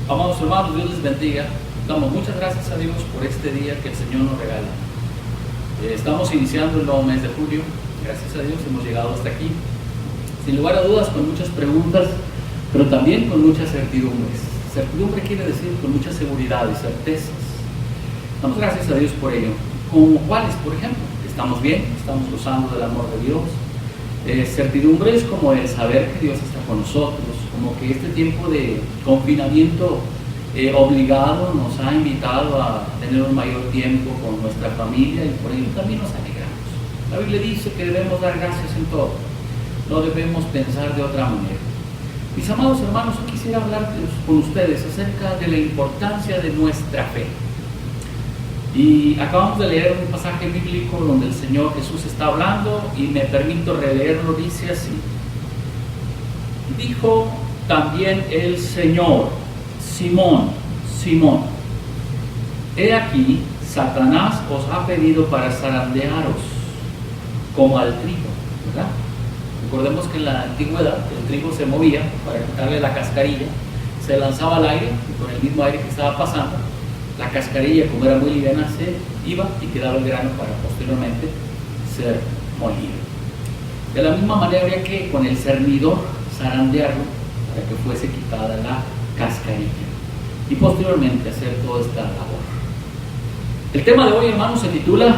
Amados hermanos, Dios les bendiga. Damos muchas gracias a Dios por este día que el Señor nos regala. Estamos iniciando el nuevo mes de julio. Gracias a Dios hemos llegado hasta aquí. Sin lugar a dudas, con muchas preguntas, pero también con muchas certidumbres. Certidumbre quiere decir con mucha seguridad y certezas. Damos gracias a Dios por ello. ¿Como cuáles, por ejemplo? Estamos bien, estamos gozando del amor de Dios. Certidumbres como el saber que Dios está con nosotros, como que este tiempo de confinamiento obligado nos ha invitado a tener un mayor tiempo con nuestra familia y por ello también nos alegramos. La Biblia dice que debemos dar gracias en todo, no debemos pensar de otra manera. Mis amados hermanos, yo quisiera hablar con ustedes acerca de la importancia de nuestra fe. Y acabamos de leer un pasaje bíblico donde el Señor Jesús está hablando y me permito releerlo, dice así: dijo también el Señor: Simón, Simón, he aquí, Satanás os ha pedido para zarandearos como al trigo, ¿verdad? Recordemos que en la antigüedad el trigo se movía para quitarle la cascarilla, se lanzaba al aire y con el mismo aire que estaba pasando, la cascarilla, como era muy liviana, se iba y quedaba el grano para posteriormente ser molido. De la misma manera habría que con el cernidor zarandearlo para que fuese quitada la cascarilla y posteriormente hacer toda esta labor. El tema de hoy, hermanos, se titula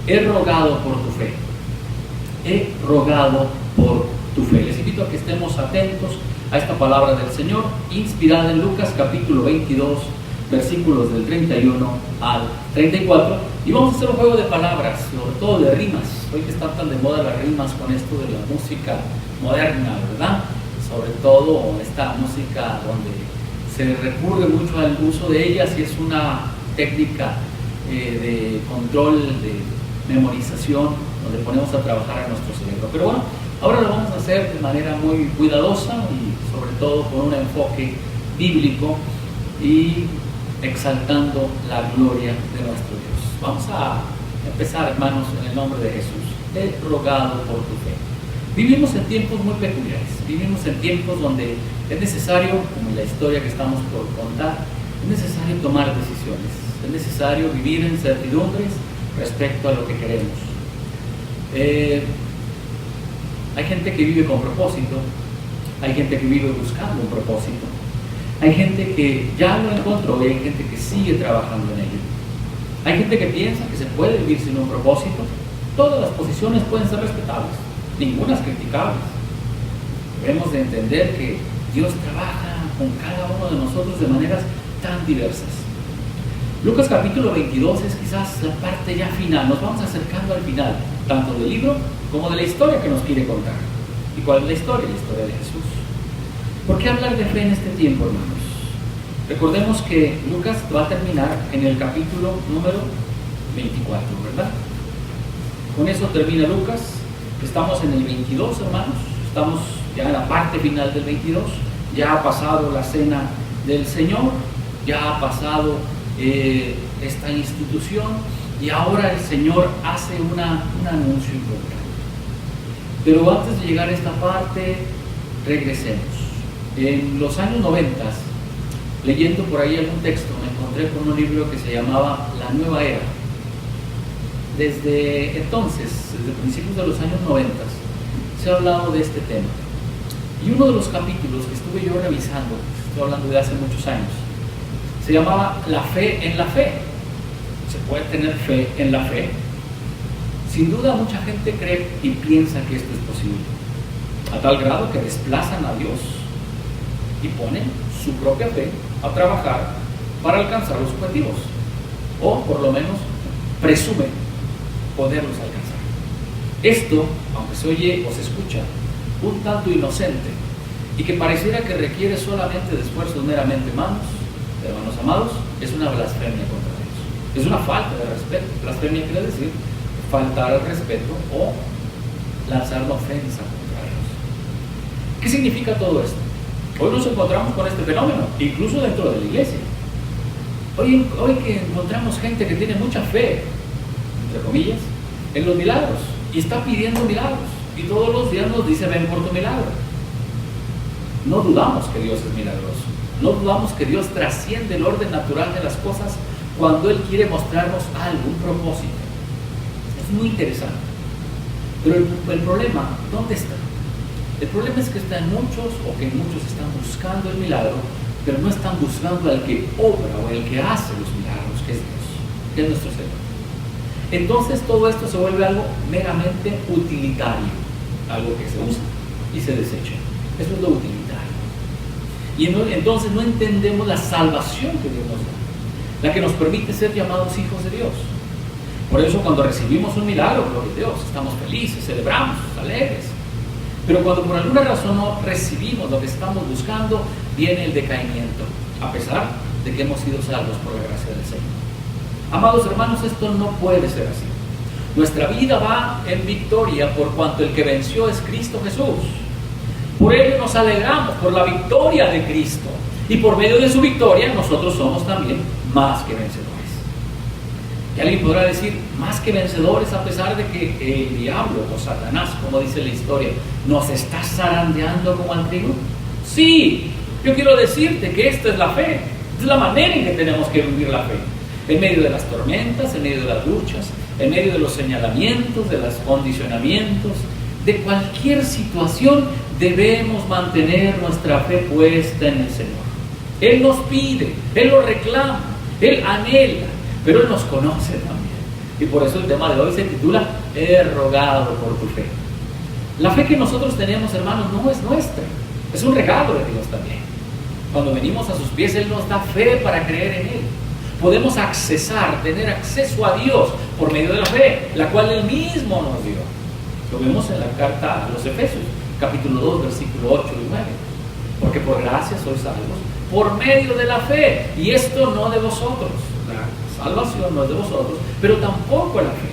He rogado por tu fe. He rogado por tu fe. Les invito a que estemos atentos a esta palabra del Señor, inspirada en Lucas capítulo 22, versículos del 31 al 34, y vamos a hacer un juego de palabras, sobre todo de rimas. Hoy que están tan de moda las rimas con esto de la música moderna, ¿verdad? Sobre todo esta música donde se recurre mucho al uso de ellas y es una técnica de control, de memorización, donde ponemos a trabajar a nuestro cerebro. Pero bueno, ahora lo vamos a hacer de manera muy cuidadosa y sobre todo con un enfoque bíblico y exaltando la gloria de nuestro Dios. Vamos a empezar, hermanos, en el nombre de Jesús. He rogado por tu fe. Vivimos en tiempos muy peculiares, vivimos en tiempos donde es necesario, como en la historia que estamos por contar, es necesario tomar decisiones, es necesario vivir en certidumbres respecto a lo que queremos. Hay gente que vive con propósito, hay gente que vive buscando un propósito, hay gente que ya lo encontró y hay gente que sigue trabajando en ello. Hay gente que piensa que se puede vivir sin un propósito. Todas las posiciones pueden ser respetables, ninguna es criticable. Debemos de entender que Dios trabaja con cada uno de nosotros de maneras tan diversas. Lucas capítulo 22 es quizás la parte ya final. Nos vamos acercando al final, tanto del libro como de la historia que nos quiere contar. ¿Y cuál es la historia? La historia de Jesús. ¿Por qué hablar de fe en este tiempo, hermanos? Recordemos que Lucas va a terminar en el capítulo número 24, ¿verdad? Con eso termina Lucas. Estamos en el 22, hermanos. Estamos ya en la parte final del 22. Ya ha pasado la cena del Señor. Ya ha pasado esta institución. Y ahora el Señor hace un anuncio importante. Pero antes de llegar a esta parte, regresemos. En los años 90, leyendo por ahí algún texto, me encontré con un libro que se llamaba La Nueva Era. Desde entonces, desde principios de los años 90, se ha hablado de este tema. Y uno de los capítulos que estuve yo revisando, estoy hablando de hace muchos años, se llamaba La fe en la fe. ¿Se puede tener fe en la fe? Sin duda mucha gente cree y piensa que esto es posible, a tal grado que desplazan a Dios y ponen su propia fe a trabajar para alcanzar los objetivos, o por lo menos presumen poderlos alcanzar. Esto, aunque se oye o se escucha un tanto inocente y que pareciera que requiere solamente de esfuerzos meramente humanos, hermanos amados, es una blasfemia contra Dios. Es una falta de respeto. Blasfemia quiere decir faltar al respeto o lanzar una ofensa contra Dios. ¿Qué significa todo esto? Hoy nos encontramos con este fenómeno, incluso dentro de la iglesia. Hoy que encontramos gente que tiene mucha fe, entre comillas, en los milagros, y está pidiendo milagros, y todos los días nos dice: ven por tu milagro. no dudamos que Dios es milagroso. No dudamos que Dios trasciende el orden natural de las cosas cuando Él quiere mostrarnos algo, un propósito. Es muy interesante. Pero el problema, ¿dónde está? El problema es que están muchos, o que muchos están buscando el milagro, pero no están buscando al que obra o el que hace los milagros, que es Dios, que es nuestro Señor. Entonces todo esto se vuelve algo meramente utilitario, algo que se usa y se desecha. Eso es lo utilitario. Y entonces no entendemos la salvación que Dios nos da, la que nos permite ser llamados hijos de Dios. Por eso cuando recibimos un milagro, gloria a Dios, estamos felices, celebramos, alegres. Pero cuando por alguna razón no recibimos lo que estamos buscando, viene el decaimiento, a pesar de que hemos sido salvos por la gracia del Señor. Amados hermanos, esto no puede ser así. Nuestra vida va en victoria por cuanto el que venció es Cristo Jesús. Por ello nos alegramos por la victoria de Cristo. Y por medio de su victoria nosotros somos también más que vencedores. Y alguien podrá decir, más que vencedores, a pesar de que el diablo o Satanás, como dice la historia, nos está zarandeando como al trigo. Sí, yo quiero decirte que esta es la fe. Es la manera en que tenemos que vivir la fe. En medio de las tormentas, en medio de las luchas, en medio de los señalamientos, de los condicionamientos, de cualquier situación, debemos mantener nuestra fe puesta en el Señor. Él nos pide, Él lo reclama, Él anhela, pero Él nos conoce también. Y por eso el tema de hoy se titula He rogado por tu fe. La fe que nosotros tenemos, hermanos, no es nuestra, es un regalo de Dios también. Cuando venimos a sus pies, Él nos da fe para creer en Él. Podemos tener acceso a Dios por medio de la fe, la cual Él mismo nos dio. Lo vemos en la carta a los Efesios, capítulo 2, versículo 8 y 9. Porque por gracia sois salvos por medio de la fe, y esto no de vosotros. La salvación no es de vosotros, pero tampoco la fe.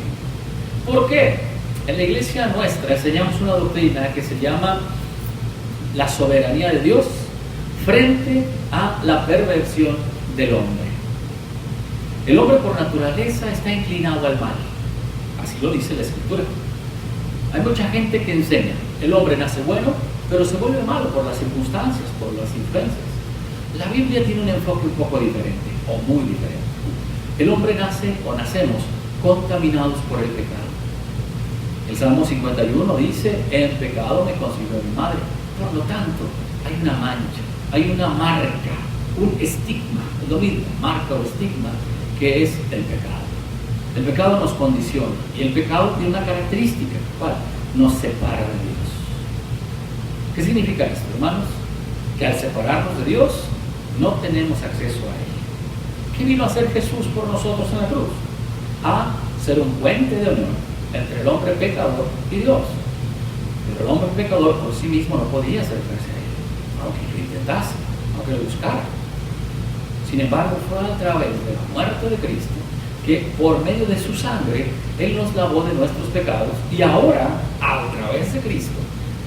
¿Por qué? En la iglesia nuestra enseñamos una doctrina que se llama la soberanía de Dios frente a la perversión del hombre. El hombre por naturaleza está inclinado al mal, así lo dice la Escritura. Hay mucha gente que enseña, el hombre nace bueno, pero se vuelve malo por las circunstancias, por las influencias. La Biblia tiene un enfoque un poco diferente, o muy diferente. El hombre nace o nacemos contaminados por el pecado. El Salmo 51 dice, en pecado me concibió mi madre. Por lo tanto, hay una mancha, hay una marca, un estigma, es lo mismo, marca o estigma, que es el pecado. El pecado nos condiciona, y el pecado tiene una característica, ¿cuál? Nos separa de Dios. ¿Qué significa esto, hermanos? Que al separarnos de Dios, no tenemos acceso a Él. ¿Qué vino a hacer Jesús por nosotros en la cruz? A ser un puente de unión entre el hombre pecador y Dios. Pero el hombre pecador por sí mismo no podía acercarse a Él, aunque lo intentase, aunque lo buscara. Sin embargo, fue a través de la muerte de Cristo que por medio de su sangre Él nos lavó de nuestros pecados, y ahora, a través de Cristo,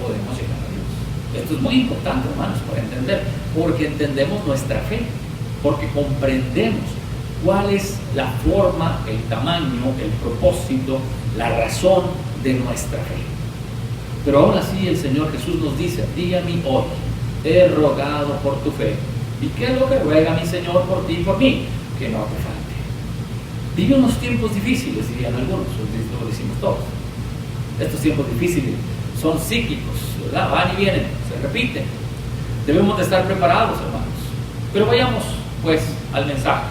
podemos llegar a Dios. Esto es muy importante, hermanos, para entender, porque entendemos nuestra fe, porque comprendemos cuál es la forma, el tamaño, el propósito, la razón de nuestra fe. Pero aún así el Señor Jesús nos dice, di a mí hoy, he rogado por tu fe. ¿Y qué es lo que ruega mi Señor por ti y por mí? Que no te falte. Vive unos tiempos difíciles, dirían algunos, lo decimos todos. Estos tiempos difíciles son cíclicos, ¿verdad? Van y vienen, se repiten. Debemos de estar preparados, hermanos. Pero vayamos, pues, al mensaje.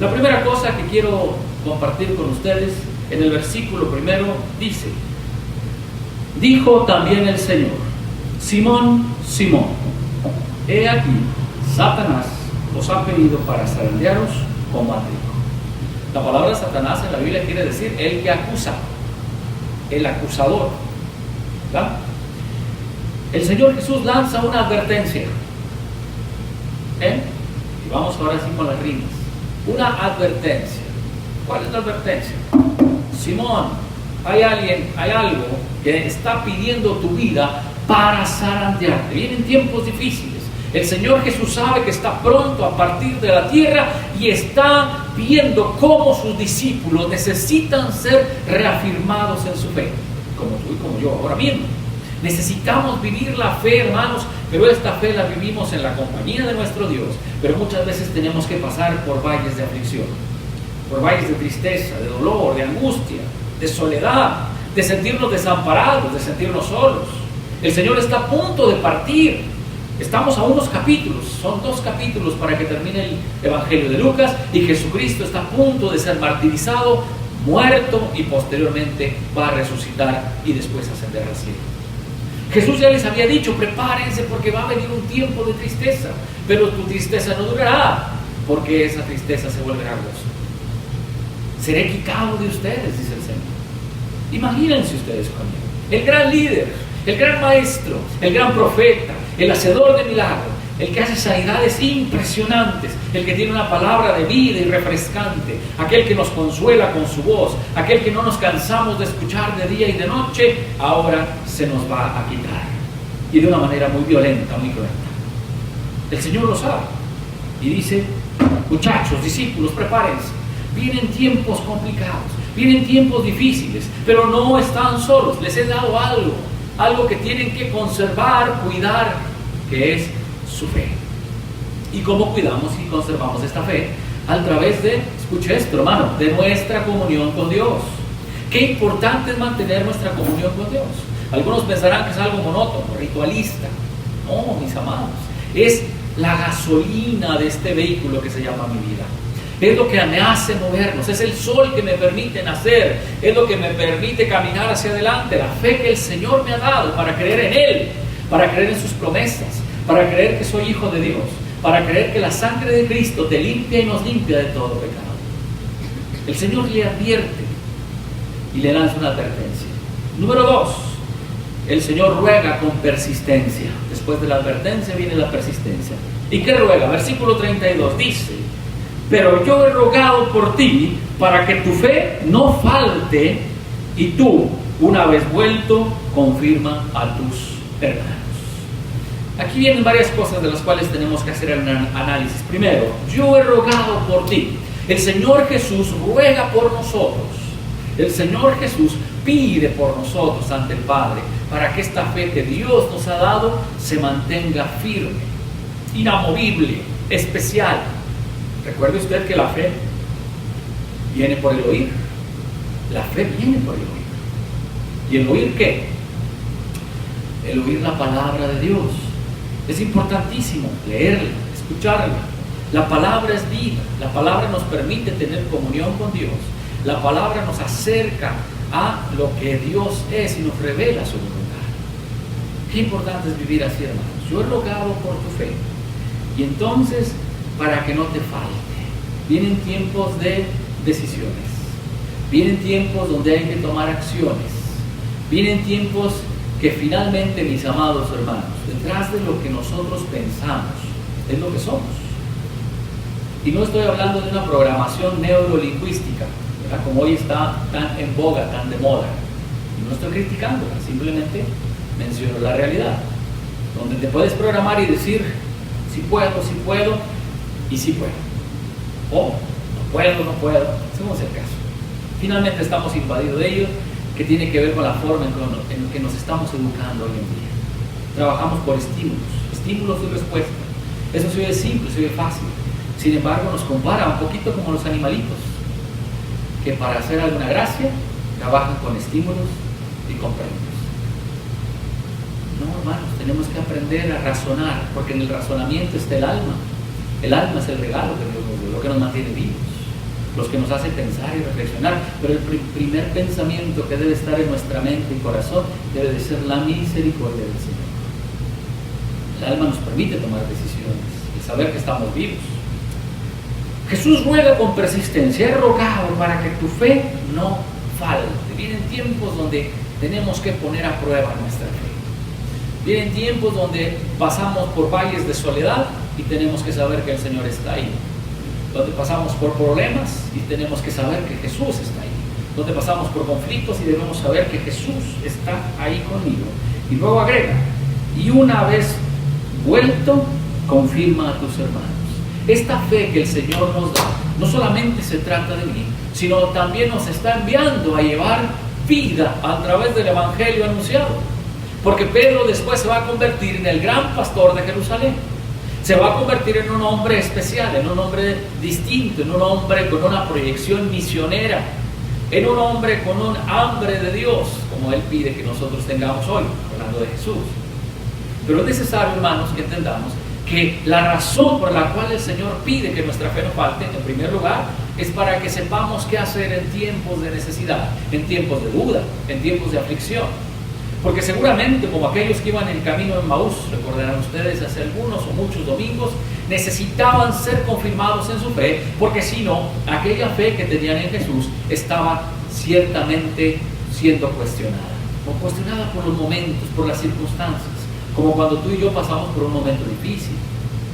La primera cosa que quiero compartir con ustedes, en el versículo primero, dice, dijo también el Señor, Simón, Simón, he aquí, Satanás os ha pedido para zarandearos como a trigo. La palabra Satanás en la Biblia quiere decir el que acusa, el acusador, ¿verdad? El Señor Jesús lanza una advertencia. Y vamos ahora sí con las rimas. Una advertencia. ¿Cuál es la advertencia? Simón, hay algo que está pidiendo tu vida para zarandearte. Vienen tiempos difíciles. El Señor Jesús sabe que está pronto a partir de la tierra y está viendo cómo sus discípulos necesitan ser reafirmados en su fe, como tú y como yo ahora mismo. Necesitamos vivir la fe, hermanos, pero esta fe la vivimos en la compañía de nuestro Dios. Pero muchas veces tenemos que pasar por valles de aflicción, por valles de tristeza, de dolor, de angustia, de soledad, de sentirnos desamparados, de sentirnos solos. El Señor está a punto de partir. Estamos a unos capítulos, son 2 capítulos para que termine el Evangelio de Lucas, y Jesucristo está a punto de ser martirizado, muerto, y posteriormente va a resucitar y después ascender al cielo. Jesús ya les había dicho: prepárense porque va a venir un tiempo de tristeza, pero tu tristeza no durará, porque esa tristeza se volverá gozo. Seré quitado de ustedes, dice el Señor. Imagínense ustedes conmigo, el gran líder, el gran maestro, el gran profeta, el hacedor de milagros, el que hace sanidades impresionantes, el que tiene una palabra de vida y refrescante, aquel que nos consuela con su voz, aquel que no nos cansamos de escuchar de día y de noche, ahora se nos va a quitar, y de una manera muy violenta, muy cruenta. El Señor lo sabe y dice: muchachos, discípulos, prepárense, vienen tiempos complicados, vienen tiempos difíciles, pero no están solos. Les he dado algo que tienen que conservar, cuidar, que es su fe. ¿Y cómo cuidamos y conservamos esta fe? A través de, escuche esto, hermano, de nuestra comunión con Dios. Qué importante es mantener nuestra comunión con Dios. Algunos pensarán que es algo monótono, ritualista. No, mis amados, es la gasolina de este vehículo que se llama mi vida. Es lo que me hace movernos, es el sol que me permite nacer, es lo que me permite caminar hacia adelante. La fe que el Señor me ha dado para creer en Él, para creer en sus promesas, para creer que soy hijo de Dios, para creer que la sangre de Cristo te limpia y nos limpia de todo pecado. El Señor le advierte y le lanza una advertencia. Número 2, el Señor ruega con persistencia. Después de la advertencia viene la persistencia. ¿Y qué ruega? Versículo 32 dice: pero yo he rogado por ti para que tu fe no falte, y tú, una vez vuelto, confirma a tus hermanos. Aquí vienen varias cosas de las cuales tenemos que hacer un análisis. Primero, yo he rogado por ti. El Señor Jesús ruega por nosotros. El Señor Jesús pide por nosotros ante el Padre, para que esta fe que Dios nos ha dado se mantenga firme, inamovible, especial. Recuerde usted que la fe viene por el oír. La fe viene por el oír. ¿Y el oír qué? El oír la palabra de Dios. Es importantísimo leerla, escucharla. La palabra es vida. La palabra nos permite tener comunión con Dios. La palabra nos acerca a lo que Dios es y nos revela su voluntad. Qué importante es vivir así, hermanos. Yo he rogado por tu fe. Y entonces, para que no te falte. Vienen tiempos de decisiones. Vienen tiempos donde hay que tomar acciones. Vienen tiempos que finalmente, mis amados hermanos, detrás de lo que nosotros pensamos, es lo que somos. Y no estoy hablando de una programación neurolingüística, ¿verdad?, como hoy está tan en boga, tan de moda. Y no estoy criticándola, simplemente menciono la realidad. Donde te puedes programar y decir: si puedo, y sí puedo. O no puedo, hacemos el caso. Finalmente estamos invadidos de ello, que tiene que ver con la forma en que nos estamos educando hoy en día. Trabajamos por estímulos y respuestas. Eso se oye simple, se oye fácil. Sin embargo, nos compara un poquito como los animalitos, que para hacer alguna gracia trabajan con estímulos y con premios. No, hermanos, tenemos que aprender a razonar, porque en el razonamiento está el alma. El alma es el regalo de Dios, lo que nos mantiene vivos, los que nos hace pensar y reflexionar. Pero el primer pensamiento que debe estar en nuestra mente y corazón debe de ser la misericordia del Señor. El alma nos permite tomar decisiones y saber que estamos vivos. Jesús ruega con persistencia: he rogado para que tu fe no falte. Vienen tiempos donde tenemos que poner a prueba nuestra fe. Vienen tiempos donde pasamos por valles de soledad y tenemos que saber que el Señor está ahí. Donde pasamos por problemas y tenemos que saber que Jesús está ahí. Donde pasamos por conflictos y debemos saber que Jesús está ahí conmigo. Y luego agrega: y una vez vuelto, confirma a tus hermanos. Esta fe que el Señor nos da no solamente se trata de mí, sino también nos está enviando a llevar vida a través del Evangelio anunciado. Porque Pedro después se va a convertir en el gran pastor de Jerusalén. Se va a convertir en un hombre especial, en un hombre distinto, en un hombre con una proyección misionera, en un hombre con un hambre de Dios, como Él pide que nosotros tengamos hoy, hablando de Jesús. Pero es necesario, hermanos, que entendamos que la razón por la cual el Señor pide que nuestra fe no falte, en primer lugar, es para que sepamos qué hacer en tiempos de necesidad, en tiempos de duda, en tiempos de aflicción. Porque seguramente, como aquellos que iban en el camino de Maús, recordarán ustedes, hace algunos o muchos domingos, necesitaban ser confirmados en su fe, porque si no, aquella fe que tenían en Jesús estaba ciertamente siendo cuestionada. O cuestionada por los momentos, por las circunstancias. Como cuando tú y yo pasamos por un momento difícil,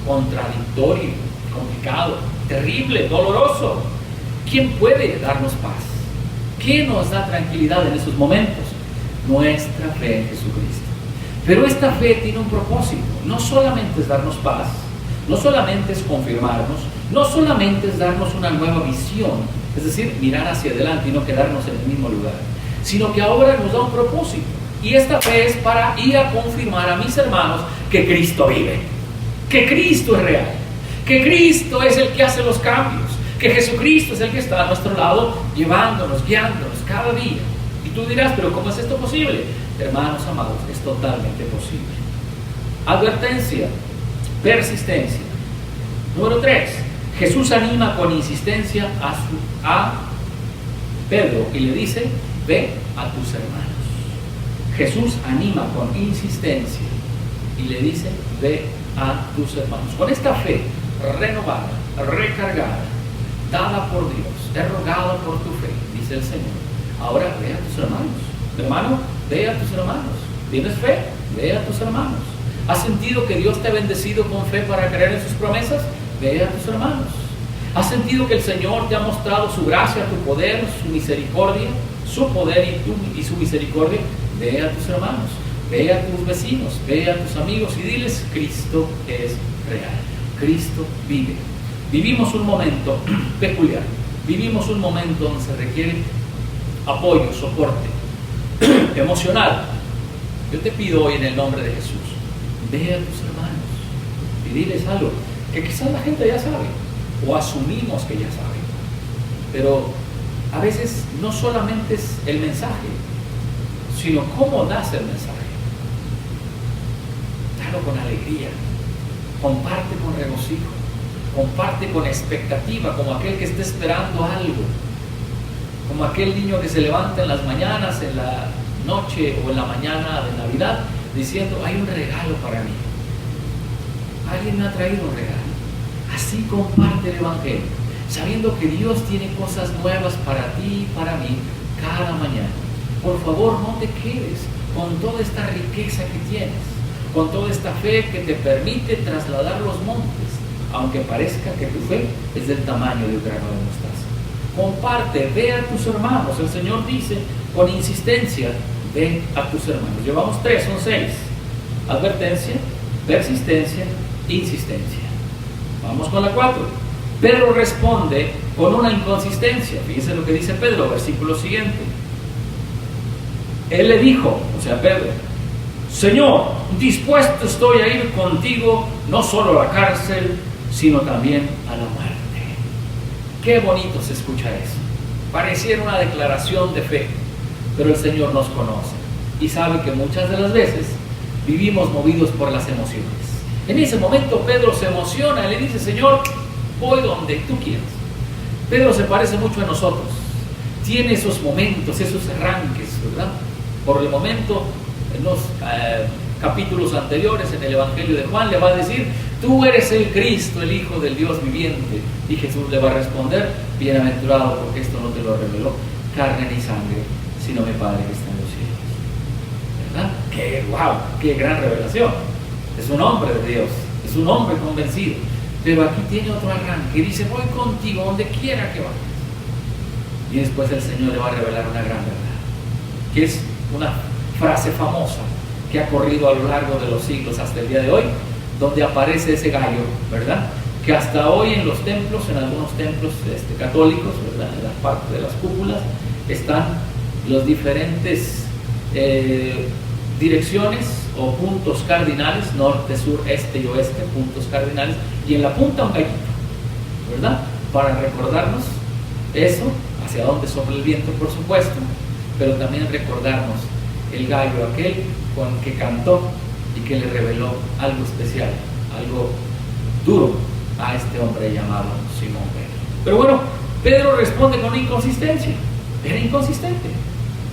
contradictorio, complicado, terrible, doloroso. ¿Quién puede darnos paz? ¿Qué nos da tranquilidad en esos momentos? Nuestra fe en Jesucristo. Pero esta fe tiene un propósito. No solamente es darnos paz, no solamente es confirmarnos, no solamente es darnos una nueva visión, es decir, mirar hacia adelante y no quedarnos en el mismo lugar, sino que ahora nos da un propósito. Y esta fe es para ir a confirmar a mis hermanos que Cristo vive, que Cristo es real, que Cristo es el que hace los cambios, que Jesucristo es el que está a nuestro lado, llevándonos, guiándonos cada día. Y tú dirás, pero ¿cómo es esto posible? Hermanos amados, es totalmente posible. Advertencia, persistencia. Número 3, Jesús anima con insistencia a Pedro y le dice, ve a tus hermanos. Jesús anima con insistencia y le dice, ve a tus hermanos. Con esta fe renovada, recargada, dada por Dios, he rogado por tu fe, dice el Señor. Ahora ve a tus hermanos. Hermano, ve a tus hermanos. ¿Tienes fe? Ve a tus hermanos. ¿Has sentido que Dios te ha bendecido con fe para creer en sus promesas? Ve a tus hermanos. ¿Has sentido que el Señor te ha mostrado su gracia, tu poder, su misericordia, su poder y su misericordia? Ve a tus hermanos, ve a tus vecinos, ve a tus amigos y diles, Cristo es real, Cristo vive. Vivimos un momento peculiar, vivimos un momento donde se requiere apoyo, soporte emocional. Yo te pido hoy en el nombre de Jesús, ve a tus hermanos y diles algo que quizás la gente ya sabe o asumimos que ya sabe, pero a veces no solamente es el mensaje, sino cómo das el mensaje. Dalo con alegría, comparte con regocijo, comparte con expectativa, como aquel que está esperando algo, como aquel niño que se levanta en las mañanas, en la noche o en la mañana de Navidad, diciendo, hay un regalo para mí, alguien me ha traído un regalo. Así comparte el Evangelio, sabiendo que Dios tiene cosas nuevas para ti y para mí cada mañana. Por favor, no te quedes con toda esta riqueza que tienes, con toda esta fe que te permite trasladar los montes, aunque parezca que tu fe es del tamaño de un grano de mostaza. Comparte, ve a tus hermanos. El Señor dice con insistencia, ve a tus hermanos. Llevamos 3, son 6. Advertencia, persistencia, insistencia. Vamos con la 4. Pedro responde con una inconsistencia. Fíjense lo que dice Pedro, versículo siguiente. Él le dijo, o sea Pedro, Señor, dispuesto estoy a ir contigo, no solo a la cárcel, sino también a la muerte. Qué bonito se escucha eso. Pareciera una declaración de fe, pero el Señor nos conoce y sabe que muchas de las veces vivimos movidos por las emociones. En ese momento Pedro se emociona y le dice, Señor, voy donde tú quieras. Pedro se parece mucho a nosotros. Tiene esos momentos, esos arranques, ¿verdad? Por el momento, en los capítulos anteriores, en el Evangelio de Juan, le va a decir, tú eres el Cristo, el Hijo del Dios viviente. Y Jesús le va a responder, bienaventurado, porque esto no te lo reveló carne ni sangre, sino mi Padre que está en los cielos. ¿Verdad? ¡Qué wow! ¡Qué gran revelación! Es un hombre de Dios, es un hombre convencido. Pero aquí tiene otro arranque y dice, voy contigo donde quiera que vayas. Y después el Señor le va a revelar una gran verdad, que es una frase famosa que ha corrido a lo largo de los siglos hasta el día de hoy, donde aparece ese gallo, ¿verdad? Que hasta hoy en los templos, en algunos templos católicos, ¿verdad? En la parte de las cúpulas, están los diferentes direcciones o puntos cardinales, norte, sur, este y oeste, puntos cardinales, y en la punta un gallito, ¿verdad? Para recordarnos eso, hacia dónde sopla el viento, por supuesto, pero también recordarnos el gallo aquel con el que cantó y que le reveló algo especial, algo duro a este hombre llamado Simón Pedro. Pero bueno, Pedro responde con inconsistencia. Era inconsistente,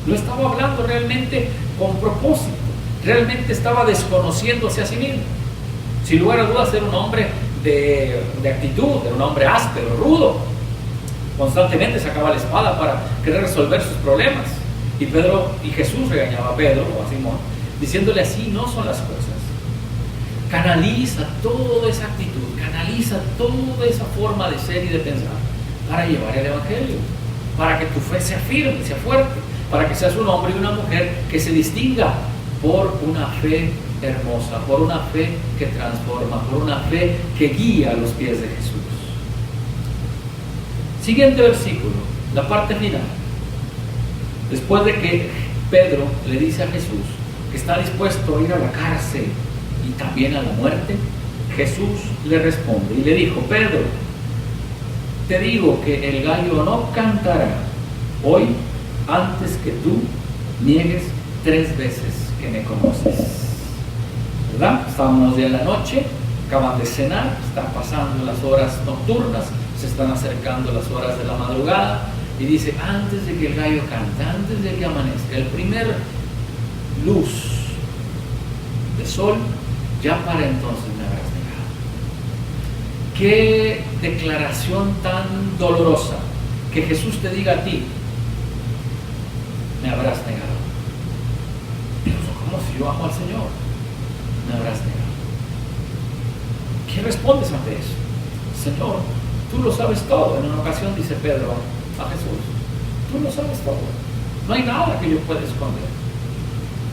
no estaba hablando realmente con propósito, realmente estaba desconociéndose a sí mismo. Sin lugar a dudas era un hombre de actitud, era un hombre áspero, rudo, constantemente sacaba la espada para querer resolver sus problemas. Y Jesús regañaba a Pedro o a Simón, diciéndole: así no son las cosas. Canaliza toda esa actitud, canaliza toda esa forma de ser y de pensar para llevar el Evangelio, para que tu fe sea firme, sea fuerte, para que seas un hombre y una mujer que se distinga por una fe hermosa, por una fe que transforma, por una fe que guía a los pies de Jesús. Siguiente versículo, la parte final. Después de que Pedro le dice a Jesús que está dispuesto a ir a la cárcel y también a la muerte, Jesús le responde y le dijo: Pedro, te digo que el gallo no cantará hoy antes que tú niegues 3 veces que me conoces. ¿Verdad? Estamos ya en la noche, acaban de cenar, están pasando las horas nocturnas, se están acercando las horas de la madrugada, y dice: antes de que el gallo cante, antes de que amanezca, el primer luz de sol, ya para entonces me habrás negado. Qué declaración tan dolorosa, que Jesús te diga a ti: me habrás negado. Pero ¿cómo si yo amo al Señor? Me habrás negado. ¿Qué respondes ante eso? Señor, tú lo sabes todo. En una ocasión dice Pedro a Jesús: tú lo sabes todo, no hay nada que yo pueda esconder.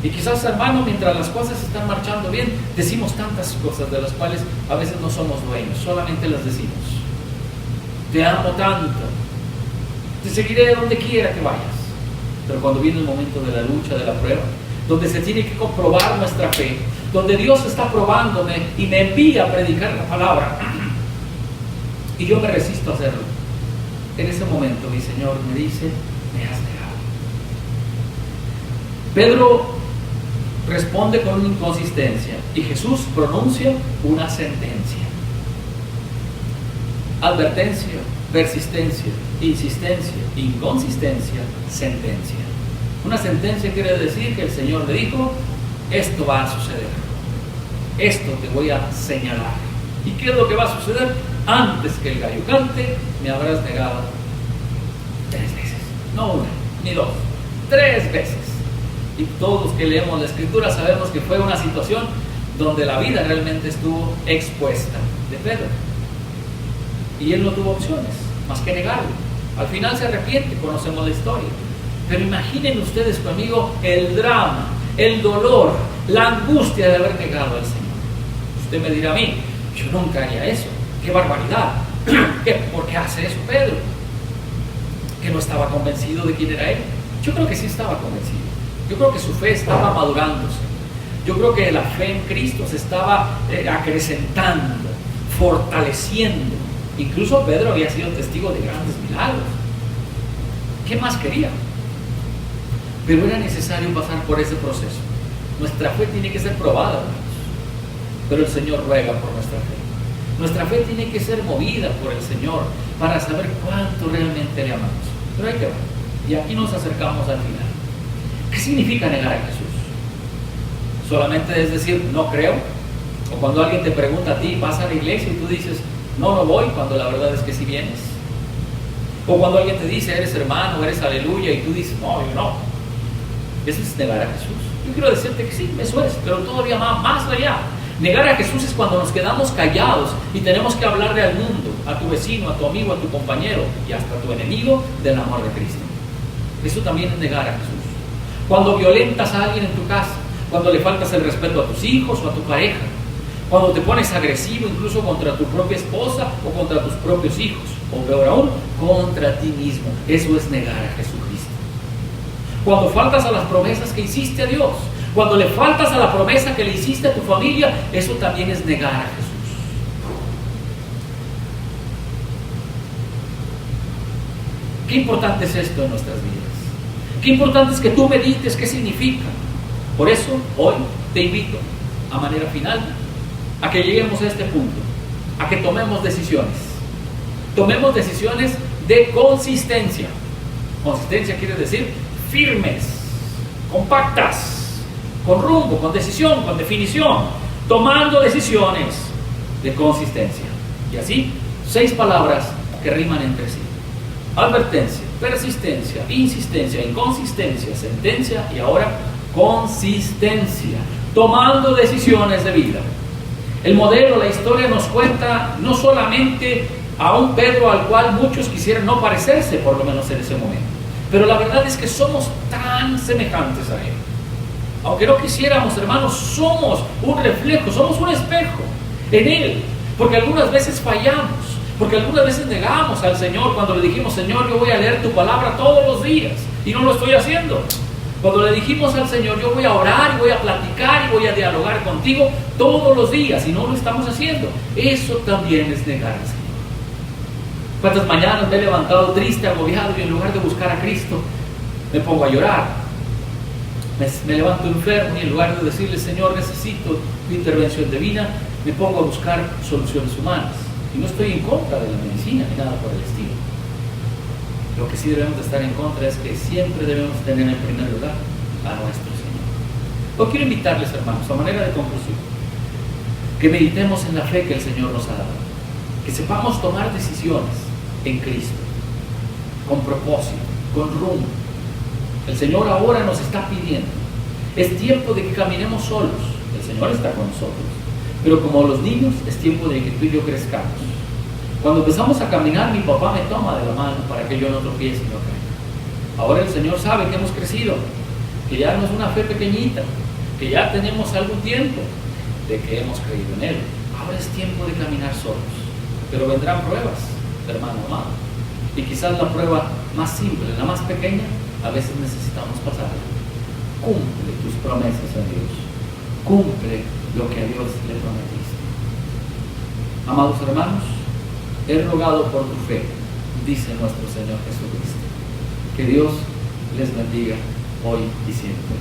Y quizás, hermano, mientras las cosas están marchando bien, decimos tantas cosas de las cuales a veces no somos dueños, solamente las decimos. Te amo tanto, te seguiré donde quiera que vayas. Pero cuando viene el momento de la lucha, de la prueba, donde se tiene que comprobar nuestra fe, donde Dios está probándome y me envía a predicar la palabra, y yo me resisto a hacerlo, en ese momento mi Señor me dice: me has negado. Pedro responde con inconsistencia y Jesús pronuncia una sentencia. Advertencia, persistencia, insistencia, inconsistencia, sentencia. Una sentencia quiere decir que el Señor le dijo: esto va a suceder, esto te voy a señalar. ¿Y qué es lo que va a suceder? Antes que el gallo cante, me habrás negado 3 veces. No una, ni 2, 3 veces. Y todos los que leemos la Escritura sabemos que fue una situación donde la vida realmente estuvo expuesta de Pedro. Y él no tuvo opciones más que negarlo. Al final se arrepiente, conocemos la historia. Pero imaginen ustedes conmigo el drama, el dolor, la angustia de haber negado al Señor. Usted me dirá a mí: yo nunca haría eso. ¡Qué barbaridad! ¿Por qué hace eso Pedro? ¿Que no estaba convencido de quién era él? Yo creo que sí estaba convencido. Yo creo que su fe estaba madurándose. Yo creo que la fe en Cristo se estaba acrecentando, fortaleciendo. Incluso Pedro había sido testigo de grandes milagros. ¿Qué más quería? Pero era necesario pasar por ese proceso. Nuestra fe tiene que ser probada, hermanos. Pero el Señor ruega por nuestra fe. Nuestra fe tiene que ser movida por el Señor para saber cuánto realmente le amamos. Pero hay que ver. Y aquí nos acercamos al final. ¿Qué significa negar a Jesús? Solamente es decir: no creo. O cuando alguien te pregunta a ti: ¿vas a la iglesia? Y tú dices: no, no voy, cuando la verdad es que sí vienes. O cuando alguien te dice: eres hermano, eres aleluya, y tú dices: no, yo no. Eso es negar a Jesús. Yo quiero decirte que sí, eso es, pero todavía más allá. Negar a Jesús es cuando nos quedamos callados y tenemos que hablarle al mundo, a tu vecino, a tu amigo, a tu compañero y hasta a tu enemigo del amor de Cristo. Eso también es negar a Jesús. Cuando violentas a alguien en tu casa, cuando le faltas el respeto a tus hijos o a tu pareja, cuando te pones agresivo incluso contra tu propia esposa o contra tus propios hijos, o peor aún, contra ti mismo. Eso es negar a Jesucristo. Cuando faltas a las promesas que hiciste a Dios, Cuando le faltas a la promesa que le hiciste a tu familia, eso también es negar a Jesús. Qué importante es esto en nuestras vidas. Qué importante es que tú medites qué significa. Por eso, hoy te invito, a manera final, a que lleguemos a este punto, a que tomemos decisiones. Tomemos decisiones de consistencia. Consistencia quiere decir firmes, compactas, con rumbo, con decisión, con definición, tomando decisiones de consistencia. Y así, 6 palabras que riman entre sí: advertencia, persistencia, insistencia, inconsistencia, sentencia y ahora consistencia, tomando decisiones de vida. El modelo, la historia nos cuenta no solamente a un Pedro al cual muchos quisieran no parecerse, por lo menos en ese momento, pero la verdad es que somos tan semejantes a él. Aunque no quisiéramos, hermanos, somos un reflejo, somos un espejo en él, porque algunas veces fallamos, porque algunas veces negamos al Señor cuando le dijimos: Señor, yo voy a leer tu palabra todos los días, y no lo estoy haciendo. Cuando le dijimos al Señor: yo voy a orar y voy a platicar y voy a dialogar contigo todos los días, y no lo estamos haciendo. Eso también es negar al Señor. ¿Cuántas mañanas me he levantado triste, agobiado, y en lugar de buscar a Cristo, me pongo a llorar? Me levanto enfermo y en lugar de decirle: Señor, necesito tu intervención divina, me pongo a buscar soluciones humanas. Y no estoy en contra de la medicina ni nada por el estilo. Lo que sí debemos de estar en contra es que siempre debemos tener en primer lugar a nuestro Señor. Hoy quiero invitarles, hermanos, a manera de conclusión, que meditemos en la fe que el Señor nos ha dado, que sepamos tomar decisiones en Cristo, con propósito, con rumbo. El Señor ahora nos está pidiendo, es tiempo de que caminemos solos. El Señor está con nosotros, pero como los niños, es tiempo de que tú y yo crezcamos. Cuando empezamos a caminar, mi papá me toma de la mano para que yo no tropiece y no caiga. Ahora el Señor sabe que hemos crecido, que ya no es una fe pequeñita, que ya tenemos algún tiempo de que hemos creído en Él. Ahora es tiempo de caminar solos, pero vendrán pruebas, hermano amado, y quizás la prueba más simple, la más pequeña, a veces necesitamos pasarla. Cumple tus promesas a Dios, cumple lo que a Dios le prometiste. Amados hermanos, he rogado por tu fe, dice nuestro Señor Jesucristo. Que Dios les bendiga hoy y siempre.